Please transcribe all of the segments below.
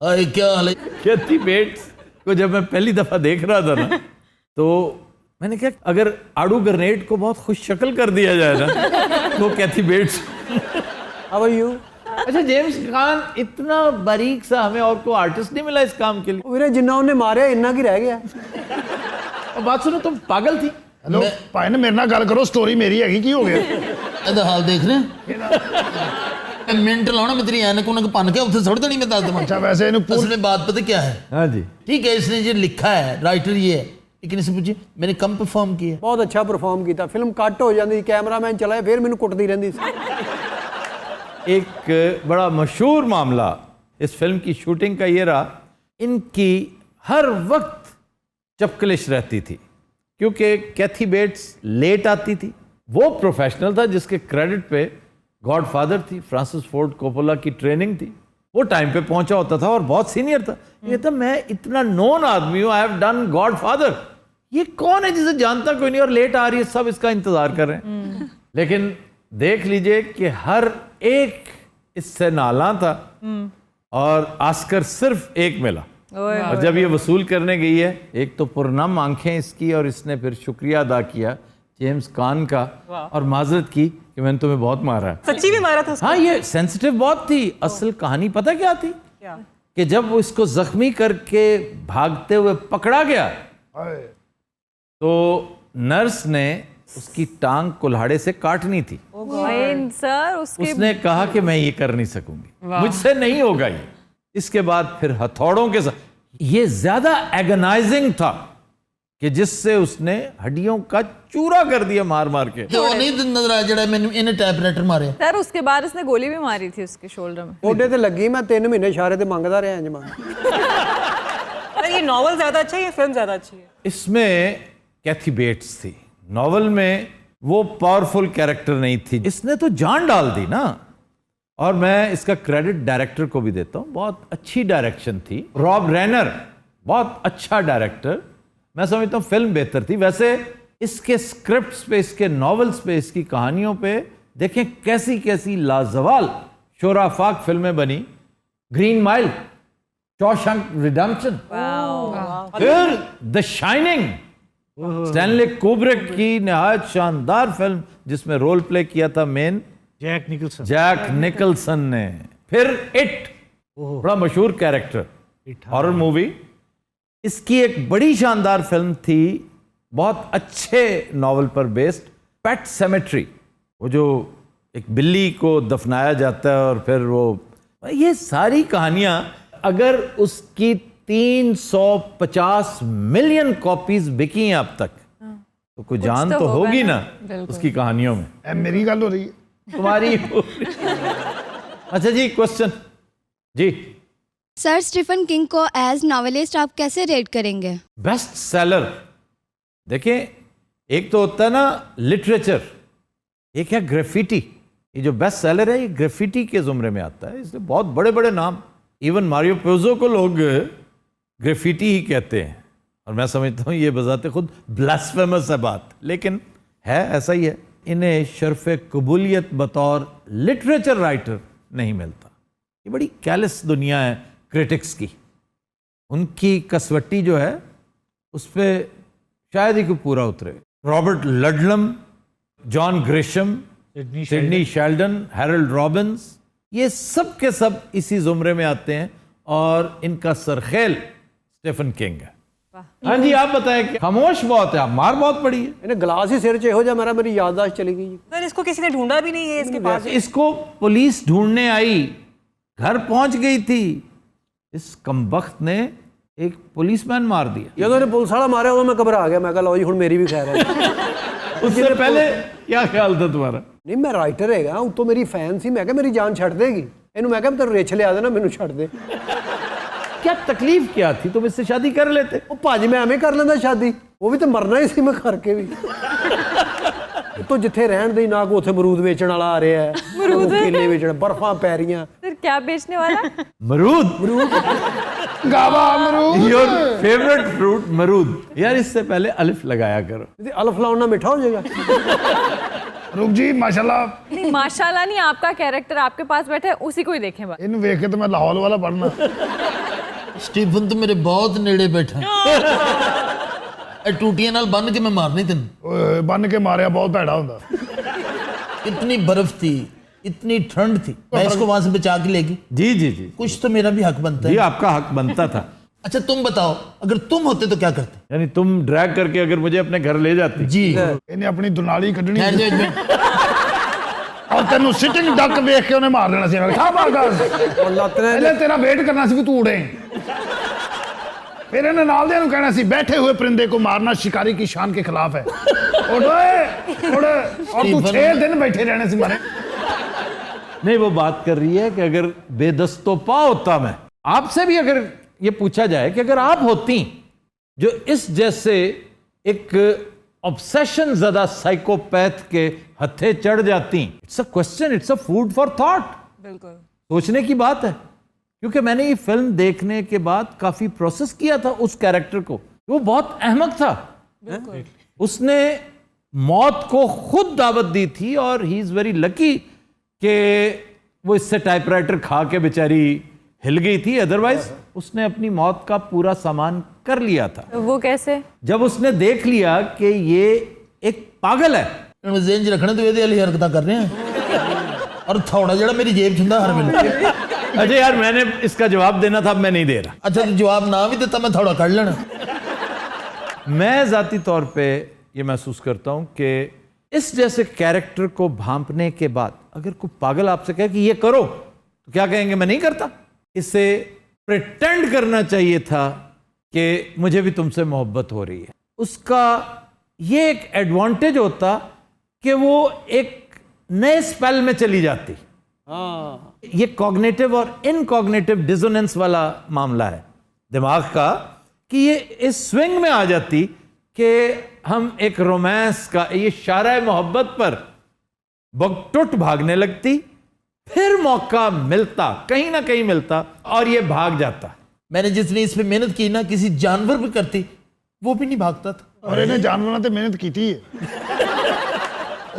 अरे क्या हाल है? कैथी बेट्स को जब मैं पहली दफा देख रहा था ना तो मैंने कहा अगर आड़ू ग्रेनेड को बहुत खुश शक्ल कर दिया जाए ना तो Kathy Bates. How are you? अच्छा, जेम्स खान इतना बारीक सा, हमें और कोई आर्टिस्ट नहीं मिला इस काम के लिए। वीरे जिन्ना उन्हें मारे इन्ना की रह गया। और बात सुनो, तुम पागल थी। हेलो भाई ने मेरे नाल गल करो, स्टोरी मेरी हैगी, की हो गया? ਇਹਦਾ ਹਾਲ ਦੇਖ ਰਹੇ मिनट लाना मैं तेरी ऐनक उनक पन के उत्थे सुट देनी मैं दस दूँ। अच्छा वैसे इन्हू असल में बात पता क्या है? हाँ जी, ठीक है, इसने जो लिखा है राइटर ये है, लेकिन इसे पूछिए मैंने कम परफॉर्म किया। बहुत अच्छा परफॉर्म किया। फिल्म कट हो जाती, कैमरामैन चलाए फिर मैंने कुटती रहती सी। एक बड़ा मशहूर मामला इस फिल्म की शूटिंग का ये रहा, इनकी हर वक्त चपकलिश रहती थी क्योंकि कैथी बेट्स लेट आती थी। वो प्रोफेशनल था जिसके क्रेडिट पे गॉडफादर थी, फ्रांसिस फोर्ड कोपोला की ट्रेनिंग थी। वो टाइम पे पहुंचा होता था और बहुत सीनियर था। ये था मैं इतना नोन आदमी हूँ, आई हैव डन गॉडफादर, ये कौन है जिसे जानता कोई नहीं और लेट आ रही है, सब इसका इंतजार कर रहे हैं। लेकिन देख लीजिए कि हर एक इससे नाला था और आस्कर सिर्फ एक मिला। और जब ये वसूल करने गई है, एक तो पुरनम आंखें इसकी और इसने फिर शुक्रिया अदा किया जेम्स कान का और माजरत की कि मैंने तुम्हें बहुत मारा है। सच्ची भी मारा था उसको? हाँ, ये सेंसिटिव बहुत थी। असल कहानी पता क्या थी? क्या? कि जब वो इसको जख्मी करके भागते हुए पकड़ा गया तो नर्स ने उसकी टांग कुल्हाड़े से काटनी थी। सर उसने कहा कि मैं ये कर नहीं सकूंगी, मुझसे नहीं होगा ये। इसके बाद फिर हथौड़ों के साथ, ये ज्यादा एगनाइजिंग था कि जिससे उसने हड्डियों का चूरा कर दिया मार मार के। तो वो नहीं नजर आया जड़ा मैंने इन्हें टाइपराइटर मारे। सर उसके बाद उसने गोली भी मारी थी उसके शोल्डर में। ओडे ते लगी, मैं 3 महीने इशारे ते मंगदा रहा जमान। अरे ये नॉवल ज्यादा अच्छा है या फिल्म ज्यादा अच्छी है? इसमें कैथी बेट्स थी, नॉवल में वो पावरफुल कैरेक्टर नहीं थी। इसने तो जान डाल दी ना। और मैं इसका क्रेडिट डायरेक्टर को भी देता हूँ, बहुत अच्छी डायरेक्शन थी। रॉब रेनर बहुत अच्छा डायरेक्टर, मैं समझता हूँ फिल्म बेहतर थी। वैसे इसके स्क्रिप्ट्स पे, इसके नॉवेल्स पे, इसकी कहानियों पे देखें कैसी कैसी लाजवाल शोराफाक फिल्में बनी। ग्रीन माइल, शॉशैंक रिडेम्पशन, फिर द शाइनिंग, स्टैनली कुब्रिक की नहायत शानदार फिल्म जिसमें रोल प्ले किया था मेन जैक निकलसन ने। फिर इट, बड़ा मशहूर कैरेक्टर, हॉरर मूवी। इसकी एक बड़ी शानदार फिल्म थी बहुत अच्छे नॉवल पर बेस्ड, पेट सेमेट्री, वो जो एक बिल्ली को दफनाया जाता है और फिर वो, ये सारी कहानियां अगर उसकी 350 मिलियन कॉपीज बिकी हैं अब तक तो कोई जान तो होगी ना उसकी कहानियों में। मेरी गल हो रही है तुम्हारी अच्छा जी, क्वेश्चन जी। सर स्टीफन किंग को एज नॉवेलिस्ट आप कैसे रेट करेंगे? बेस्ट सेलर, देखिए एक तो होता है ना लिटरेचर, एक है ग्राफिटी। ये जो बेस्ट सेलर है ये ग्राफिटी के जुमरे में आता है, इसलिए बहुत बड़े बड़े नाम, इवन मारियो पुज़ो को लोग ग्राफिटी ही कहते हैं। और मैं समझता हूँ ये बजाते खुद ब्लास्फेमस है बात, लेकिन है ऐसा ही है। इन्हें शर्फ कबूलियत बतौर लिटरेचर राइटर नहीं मिलता। ये बड़ी कैलस दुनिया है क्रिटिक्स की, उनकी कसवट्टी जो है उस पर शायद ही कोई पूरा उतरे। Robert Ludlum, John Grisham, Sidney Sheldon, Harold Robbins, ये सब के सब इसी जुमरे में आते हैं और इनका सरखेल स्टीफन किंग है। हाँ जी, आप बताएं कि खामोश बहुत है, आप मार बहुत पड़ी है। इन्हें ग्लास ही सिर च हो जा, मेरी याददाश्त चली गई। सर इसको किसी ने ढूंढा भी नहीं है इसके पास? इसको पुलिस ढूंढने आई, घर पहुंच गई थी, इस कमबख्त ने एक पुलिसमैन मार दिया। जो पुलिस वाला मारे उदों मैं घबरा गया, मैं कहा लो जी हुण मेरी भी खैर है। उससे पहले क्या ख्याल था तुम्हारा? नहीं, मैं राइटर है, उतो मेरी फैन सी, मैं कहा मेरी जान छड़ देगी, इनू मैं कहा तेरे रिछ लिया देना, मैनू छड़ दे। क्या तकलीफ क्या थी, तुम इससे शादी कर लेते? वो भाजी मैं एवें कर लेंदा शादी, वो भी तो मरना ही सी मैं करके भी। तो जिथे रहन दे ना को उथे मरूद बेचण वाला आ रहा है, केले बेचण, बर्फां पै रहीआं। फिर क्या बेचने वाला? मरूद। गावा अमरूद, योर फेवरेट फ्रूट मरूद। यार इससे पहले अलिफ लगाया करो। यदि अलिफ लाउना मीठा हो जाएगा। रुक जी, माशाल्लाह। नहीं माशाल्लाह नहीं, आपका कैरेक्टर आपके पास बैठा है, उसी को ही देखें। इन वेख के तो मैं लाहौल वाला पढ़ना। ਸਟੀਫਨ ਤੂੰ ਮੇਰੇ ਬਹੁਤ ਨੇੜੇ ਬੈਠਾ ਇਹ ਟੂਟੀਆਂ ਨਾਲ ਬੰਨ ਕੇ ਮੈਂ ਮਾਰਨੀ ਤੈਨੂੰ ਓਏ ਬੰਨ ਕੇ ਮਾਰਿਆ ਬਹੁਤ ਭੈੜਾ ਹੁੰਦਾ इतनी बर्फ थी इतनी ठंड थी मैं इसको वहां से बचा के लेगी जी जी जी कुछ तो मेरा भी हक बनता जी है आपका हक बनता था अच्छा तुम बताओ अगर तुम होते तो क्या करते यानी तुम ड्रैग करके अगर मुझे अपने घर ले जाती जी ਇਹਨੇ ਆਪਣੀ ਦੁਨਾਲੀ ਕੱਢਣੀ ठहर जाओ एक मिनट ਔਰ ਤੈਨੂੰ ਸਿਟਿੰਗ ਡੱਕ ਵੇਖ ਕੇ ਉਹਨੇ ਮਾਰ ਦੇਣਾ ਸੀ ਸ਼ਾਬਾਸ਼ ਉਹ ਲੱਤ ਨੇ ਪਹਿਲੇ ਤੇਰਾ ਵੇਟ ਕਰਨਾ ਸੀ ਵੀ ਤੂੰ ਉੜੇ फिर इन्हें नाल दे कहना सी बैठे हुए परिंदे को मारना शिकारी की शान के खिलाफ है उड़ और तू 6 दिन बैठे रहने से मारे नहीं वो बात कर रही है कि अगर बेदस्तोपा होता मैं आपसे भी अगर ये पूछा जाए कि अगर आप होती जो इस जैसे एक ऑब्सेशन ज़्यादा साइकोपैथ के हथे चढ़ जाती it's a question it's a food for thought बिल्कुल सोचने की बात है क्योंकि मैंने ये फिल्म देखने के बाद काफी प्रोसेस किया था उस कैरेक्टर को वो बहुत अहमक था उसने मौत को खुद दावत दी थी और ही इज वेरी लकी कि वो इससे टाइपराइटर खा के बेचारी हिल गई थी अदरवाइज उसने अपनी मौत का पूरा सामान कर लिया था वो कैसे? जब उसने देख लिया कि ये एक पागल है ਇਹਨੂੰ ਜ਼ੇਨ 'ਚ ਰੱਖਣਾ ਤੂੰ ਇਹਦੇ ਵਾਲੀ ਹਰਕਤਾਂ ਕਰ ਰਹੇ ਆ ਔਰ ਥੋੜਾ ਜਿਹੜਾ ਮੇਰੀ ਜੇਬ 'ਚ ਹੁੰਦਾ ਹਰ ਵੇਲੇ अजय यार मैंने इसका जवाब देना था अब मैं नहीं दे रहा अच्छा तो जवाब ना भी देता मैं थोड़ा कर लेना मैं जाती तौर पे ये महसूस करता हूं कि इस जैसे कैरेक्टर को भांपने के बाद अगर कोई पागल आपसे कहे कि ये करो तो क्या कहेंगे मैं नहीं करता इसे प्रिटेंड करना चाहिए था कि मुझे भी तुमसे मोहब्बत हो रही है उसका ये एक एडवांटेज होता कि वो एक नए स्पेल में चली जाती ये कॉग्निटिव और इनकॉग्निटिव डिसोनेंस वाला मामला है दिमाग का कि ये इस स्विंग में आ जाती कि हम एक रोमांस का ये शारा मोहब्बत पर बकटुट भागने लगती फिर मौका मिलता कहीं ना कहीं मिलता और ये भाग जाता मैंने जितनी इस पे मेहनत की ना किसी जानवर पे करती वो भी नहीं भागता था और इन्हें जानवरों ते मेहनत की है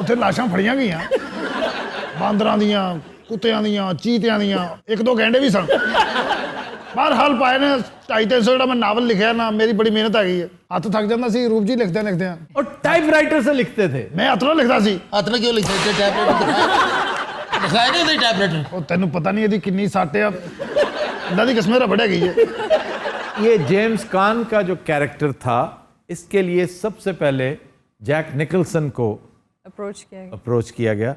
उत्थे लाशां फड़ियां गईयां बांदरां दियां कुत्तियां दियां चीतियां दियां एक दो गैंडे भी सन बहरहाल पाए ने 250-300 ਜਿਹੜਾ मैं नावल लिखा ना मेरी बड़ी मेहनत आ गई है हथ थक जाता सी रूप जी लिखते लिखते और टाइपराइटर से लिखते थे मैं हथों लिखता सी हाथ में क्यों लिखा थे टाइपराइटर दिखाया नहीं था टाइपराइटर ਉਹ ਤੈਨੂੰ ਪਤਾ ਨਹੀਂ ਇਹਦੀ ਕਿੰਨੀ ਸੱਟ ਆ ਅੱਲਾ ਦੀ ਕਸਮ ਰਬੜ ਹੈਗੀ ਹੈ ये जेम्स कान का जो कैरेक्टर था इसके लिए सबसे पहले जैक निकलसन को अप्रोच किया गया। अप्रोच किया गया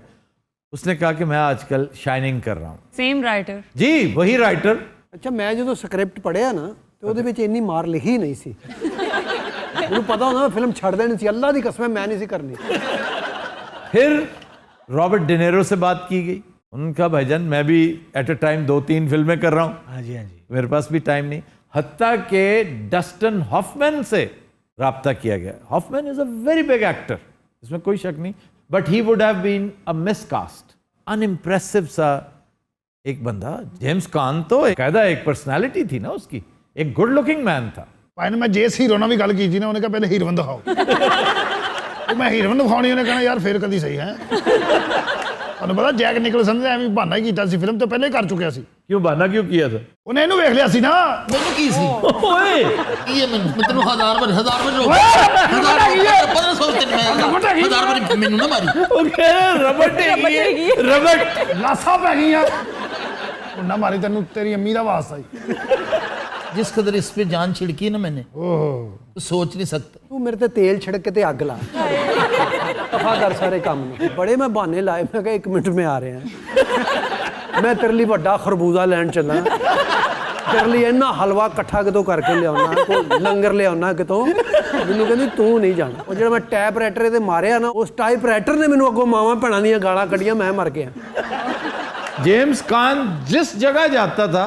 उसने कहा कि मैं आजकल शाइनिंग कर रहा हूं सेम राइटर जी वही राइटर ਅੱਛਾ ਮੈਂ ਜਦੋਂ ਸਕ੍ਰਿਪਟ ਪੜਿਆ ਨਾ ਤੇ ਉਹਦੇ ਵਿੱਚ ਇੰਨੀ ਮਾਰ ਲਿਖੀ ਨਹੀਂ ਸੀ ਮੈਨੂੰ ਪਤਾ ਹੁੰਦਾ ਮੈਂ ਫਿਲਮ ਛੱਡ ਦੇਣੀ ਸੀ ਅੱਲਾ ਦੀ ਕਸਮ ਮੈਂ ਨਹੀਂ ਸੀ ਕਰਨੀ फिर रॉबर्ट डिनेरो से बात की गई उन्होंने कहा भाईजान मैं भी एट अ टाइम 2-3 फिल्में कर रहा हूं हाँ जी मेरे पास भी टाइम नहीं हत्ता के डस्टन हॉफमैन से राब्ता किया गया Hoffman is a very big actor इसमें कोई शक नहीं but he would have been a miscast unimpressive सा एक बंदा जेम्स कान तो कायदा एक पर्सनालिटी थी ना उसकी एक गुड लुकिंग मैन था ਭਾਈ ਨੇ ਮੈਂ ਜੇਸ ਹੀਰੋ ਨਾਲ ਵੀ ਗੱਲ ਕੀਤੀ ਨਾ ਉਹਨੇ ਕਿਹਾ ਪਹਿਲੇ ਹੀਰੋਇਨ ਦਿਖਾਓ ਉਹ ਮੈਂ ਹੀਰੋਇਨ ਦਿਖਾਉਣੀ ਉਹਨੇ ਕਹਿਣਾ ਯਾਰ ਫੇਰ ਕਦੀ ਸਹੀ ਹੈ ਤੁਹਾਨੂੰ ਪਤਾ ਜੈਕ ਨਿਕਲਸਨ ਨੇ ਐਵੇਂ ਬਹਾਨਾ ਹੀ ਕੀਤਾ ਸੀ ਫਿਲਮ ਤੋਂ ਪਹਿਲੇ ਕਰ ਚੁੱਕਿਆ ਸੀ क्यों बहाना क्यों किया था ਉਹਨੇ ਇਹਨੂੰ ਵੇਖ ਲਿਆ ਸੀ ਨਾ मैंने की सी ओए ये मैं तेन हजार बार हजार बार 1500 दिन में हजार बार मैनू ना मारी ओके रबट रबट ਲਾਸਾਂ ਪੈ ਗਈਆਂ ਉਹ ਨਾ ਮਾਰੀ ਤੈਨੂੰ ਤੇਰੀ ਅੰਮੀ ਦਾ ਵਾਸਤਾ ਹੀ जिस कदर इस पे जान छिड़की ना मैंने ਓਹੋ तो सोच नहीं सकता ਤੂੰ ਮੇਰੇ ਤੇ ਤੇਲ ਛਿੜਕ ਕੇ ਤੇ ਅੱਗ ਲਾ ਦਫਾ ਕਰ ਸਾਰੇ ਕੰਮ ਨੂੰ ਬੜੇ ਮੈਂ ਬਹਾਨੇ ਲਾਏ ਮੈਂ ਕਿਹਾ 1 ਮਿੰਟ ਮੈਂ ਆ ਰਿਹਾ ਮੈਂ ਤੇਰੇ ਲਈ ਵੱਡਾ ਖਰਬੂਜ਼ਾ ਲੈਣ ਚੱਲਾਂ ਤੇਰੇ ਲਈ ਇੰਨਾ ਹਲਵਾ ਇਕੱਠਾ ਕਿਤੋਂ ਕਰਕੇ ਲਿਆਉਣਾ ਕੋਈ ਲੰਗਰ ਲਿਆਉਣਾ ਕਿਤੋਂ ਮੈਨੂੰ ਕਹਿੰਦੀ ਤੂੰ ਨਹੀਂ ਜਾਣਾ ਉਹ ਜਿਹੜਾ ਮੈਂ ਟੈਪ ਰਾਈਟਰ ਤੇ ਮਾਰਿਆ ਨਾ ਉਸ ਟਾਈਪ ਰਾਈਟਰ ਨੇ ਮੈਨੂੰ ਅੱਗੋਂ ਮਾਵਾਂ ਭੈਣਾਂ ਦੀਆਂ ਗਾਲਾਂ ਕੱਢੀਆਂ मैं मर गया जेम्स कान जिस जगह जाता था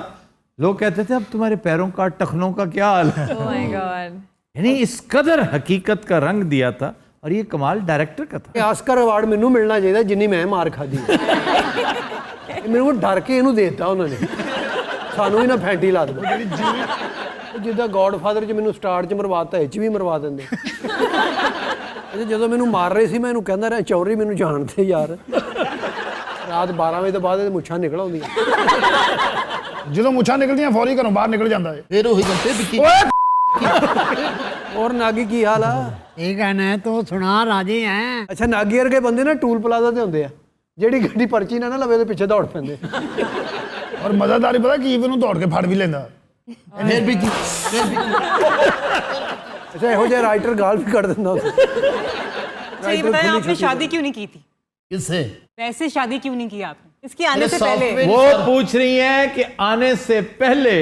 लोग कहते थे अब तुम्हारे पैरों का टखनों का क्या हाल है Oh my God. यानी इस कदर हकीकत का रंग दिया था और ये कमाल डायरेक्टर का था ਇਹ ਆਸਕਰ ਅਵਾਰਡ ਮੈਨੂੰ ਮਿਲਣਾ ਚਾਹੀਦਾ ਜਿੰਨੀ ਮੈਂ ਮਾਰ ਖਾਦੀ ਇਹ ਮੈਨੂੰ ਡਰ ਕੇ ਇਹਨੂੰ ਦੇ ਦਿੱਤਾ ਉਹਨਾਂ ਨੇ ਸਾਨੂੰ ਹੀ ਨਾ ਫੈਂਟੀ ਲਾ ਦੇ ਜਿੱਦਾਂ ਗॉडਫਾਦਰ 'ਚ ਮੈਨੂੰ ਸਟਾਰਟ 'ਚ ਮਰਵਾਤਾ ਇਹ 'ਚ ਵੀ ਮਰਵਾ ਦਿੰਦੇ ਜਦੋਂ ਮੈਨੂੰ ਮਾਰ ਰਹੇ ਸੀ ਮੈਂ ਇਹਨੂੰ ਕਹਿੰਦਾ ਰਿਹਾ ਚੌਰੀ ਮੈਨੂੰ ਜਾਣਦੇ ਯਾਰ ਰਾਤ 12 ਵਜੇ ਤੋਂ ਬਾਅਦ ਇਹ ਮੁੱਛਾਂ ਨਿਕਲ ਆਉਂਦੀਆਂ ਜਦੋਂ ਮੁੱਛਾਂ ਨਿਕਲਦੀਆਂ ਫੌਰੀ ਘਰੋਂ ਬਾਹਰ ਨਿਕਲ ਜਾਂਦਾ ਹੈ। ਫਿਰ ਉਹੀ ਗੱਲ ਤੇ ਵਿੱਕੀ और नागी की हाल आ ठीक है ना तो सुना राजे हैं अच्छा नागी वर्गे बंदे ना टूल प्लाजा ते ਹੁੰਦੇ ਆ ਜਿਹੜੀ ਗੱਡੀ ਪਰਚੀ ਨਾ ਲਵੇ ਉਹਦੇ ਪਿੱਛੇ ਦੌੜ ਪੈਂਦੇ ਔਰ ਮਜ਼ਾਦਾਰੀ ਪਤਾ ਕੀ ਇਹਨੂੰ ਦੌੜ ਕੇ ਫੜ ਵੀ ਲੈਂਦਾ। ਫਿਰ ਵੀ ਕੀ ਅੱਛਾ ਇਹੋ ਜਿਹਾ ਰਾਈਟਰ ਗਾਲ ਵੀ ਕੱਢ ਦਿੰਦਾ ਉੱਥੇ अच्छा ये बताएं आपने शादी क्यों नहीं की थी? किससे? वैसे शादी क्यों नहीं की आपने इसके आने अरे से पहले? software- वो पूछ रही है कि आने से पहले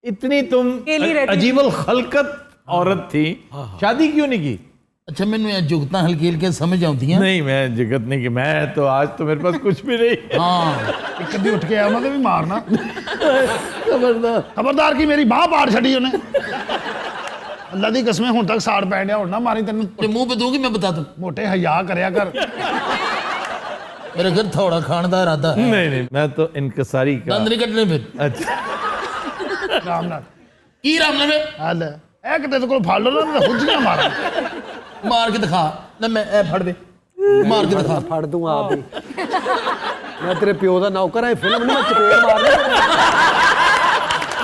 इतनी तुम अकेली रहती अजीबल खलकत औरत थी, शादी क्यों नहीं की? अच्छा मैंने ये जुगता हल्की हल्की समझ आती हैं। नहीं मैं जगत नहीं की, मैं तो आज तो मेरे पास कुछ भी नहीं। हाँ ਇੱਕ ਅੱਧੀ ਉੱਠ ਕੇ ਆਇਆ ਉਹਨਾਂ ਦੇ ਵੀ ਮਾਰਨਾ। ਖਬਰਦਾਰ ਕੀ ਮੇਰੀ ਬਾਹ ਪਾੜ ਛੱਡੀ ਉਹਨੇ। ਅੱਲਾ ਦੀ ਕਸਮ ਹੁਣ ਤੱਕ ਸਾੜ ਪੈਣ ਡਿਆ, ਹੁਣ ਨਾ ਮਾਰੀ ਤੈਨੂੰ। ते मुंह पे दूंगी मैं बता दूं ਮੋਟੇ ਹਯਾ ਕਰਿਆ ਕਰ। मेरे घर थोड़ा खाने का इरादा है। नहीं नहीं मैं तो इनकसारी का। दंद नहीं कटने फिर अच्छा ਰਾਮ ਨਾਲ की राम ने ਹੱਲ ਇਹ ਕਿਤੇ ਤੇ ਕੋਲ ਫੜ ਲਓ ਨਾ ਤਾਂ ਹੁੱਜੀਆਂ ਮਾਰਾਂ। मार के दिखा ना मैं ए फड़ दे मार के दिखा ਫੜ ਦੂੰ ਆਪ ਹੀ ਮੈਂ ਤੇਰੇ ਪਿਓ ਦਾ ਨੌਕਰ ਐ ਫਿਲਮ ਨਹੀਂ ਮੈਂ ਚਪੇੜ ਮਾਰਨੀ